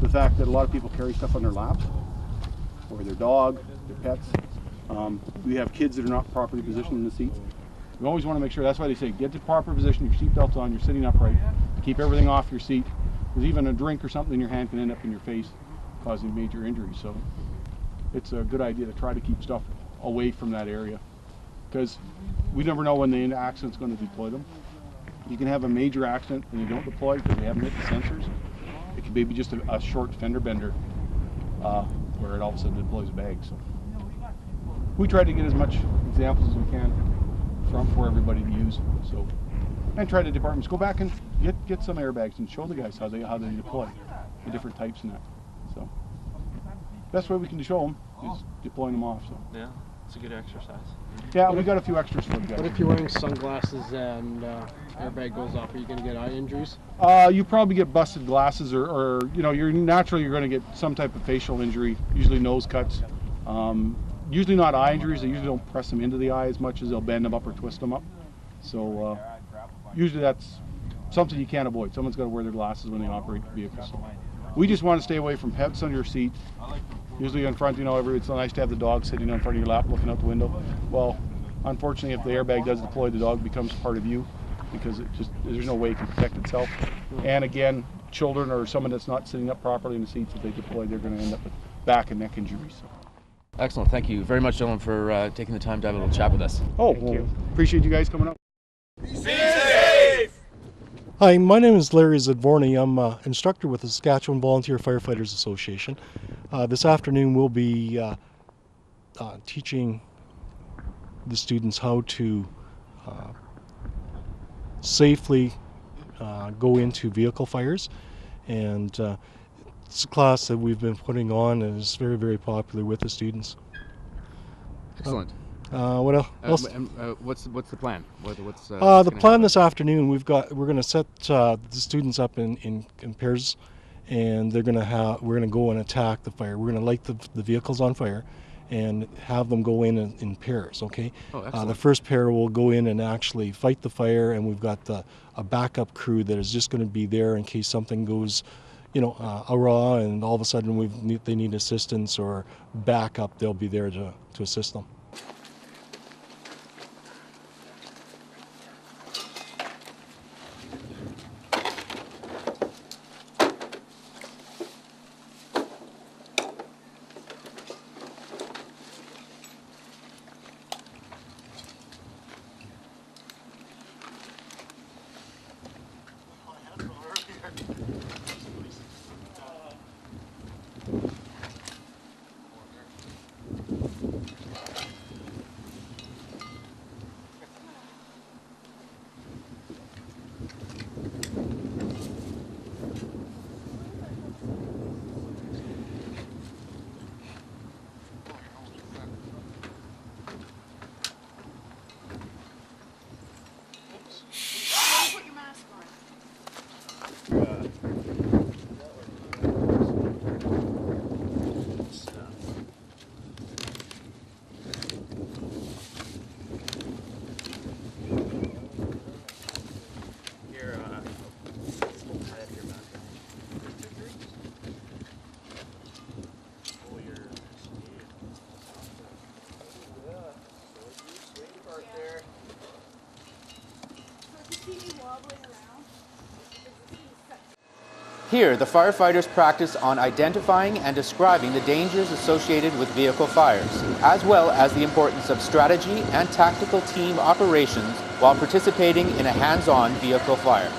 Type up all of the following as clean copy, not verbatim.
the fact that a lot of people carry stuff on their laps, or their dog, their pets. We have kids that are not properly positioned in the seats. We always want to make sure, that's why they say get to proper position, your seatbelt's on, you're sitting upright, keep everything off your seat, because even a drink or something in your hand can end up in your face, causing major injuries. So it's a good idea to try to keep stuff away from that area, because we never know when the accident's going to deploy them. You can have a major accident and you don't deploy because they haven't hit the sensors. It can maybe just a short fender bender where it all of a sudden deploys a bag. So we try to get as much examples as we can for everybody to use. So, and try to departments go back and get some airbags and show the guys how they deploy the different types and that. So best way we can show them is deploying them off. So yeah, it's a good exercise. Yeah, we got a few extras for the guys. What if you're wearing sunglasses and airbag goes off? Are you going to get eye injuries? You probably get busted glasses, or you know, you're going to get some type of facial injury, usually nose cuts. Usually not eye injuries. They usually don't press them into the eye as much as they'll bend them up or twist them up. So usually that's something you can't avoid. Someone's got to wear their glasses when they operate the vehicle. So we just want to stay away from pets on your seat. Usually in front, you know, it's nice to have the dog sitting in front of your lap looking out the window. Well, unfortunately, if the airbag does deploy, the dog becomes part of you, because there's no way it can protect itself. And again, children or someone that's not sitting up properly in the seats, if they deploy, they're going to end up with back and neck injuries. So. Excellent. Thank you very much, gentlemen, for taking the time to have a little chat with us. Oh, well, appreciate you guys coming up. Be safe! Hi, my name is Larry Zadvorny. I'm an instructor with the Saskatchwan Volunteer Firefighters Association. This afternoon we'll be teaching the students how to safely go into vehicle fires, and it's a class that we've been putting on and is very, very popular with the students. Excellent. What else? What's the plan? The plan this afternoon, we're going to set the students up in pairs, and we're going to go and attack the fire. We're going to light the vehicles on fire and have them go in pairs. Okay. Oh, excellent. The first pair will go in and actually fight the fire, and we've got a backup crew that is just going to be there in case something goes, you know, awry, and all of a sudden they need assistance or backup. They'll be there to assist them. Here, the firefighters practice on identifying and describing the dangers associated with vehicle fires, as well as the importance of strategy and tactical team operations while participating in a hands-on vehicle fire.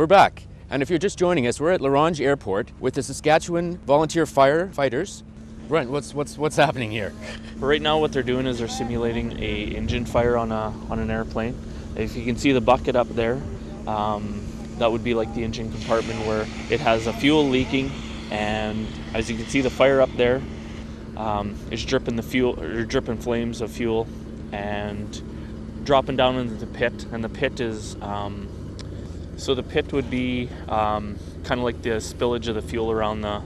We're back, and if you're just joining us, we're at Ronge Airport with the Saskatchwan Volunteer Firefighters. Brent, what's happening here? Right now what they're doing is they're simulating a engine fire on an airplane. If you can see the bucket up there, that would be like the engine compartment where it has a fuel leaking, and as you can see the fire up there is dripping the fuel, or dripping flames of fuel and dropping down into the pit. And the pit is so the pit would be kind of like the spillage of the fuel around the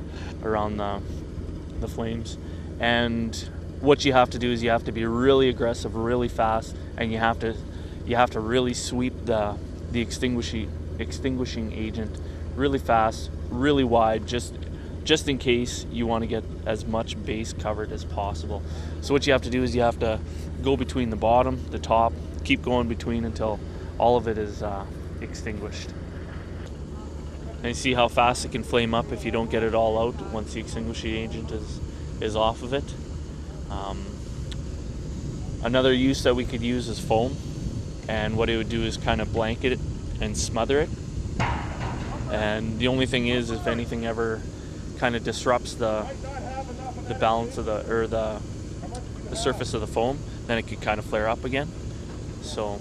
flames. And what you have to do is you have to be really aggressive, really fast, and you have to really sweep the extinguishing agent really fast, really wide, just in case you want to get as much base covered as possible. So what you have to do is you have to go between the bottom, the top, keep going between until all of it is extinguished. And you see how fast it can flame up if you don't get it all out once the extinguishing agent is off of it. Another use that we could use is foam, and what it would do is kind of blanket it and smother it. And the only thing is, if anything ever kind of disrupts the balance of the surface of the foam, then it could kind of flare up again. So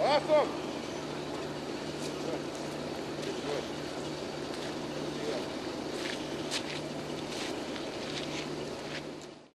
Awesome!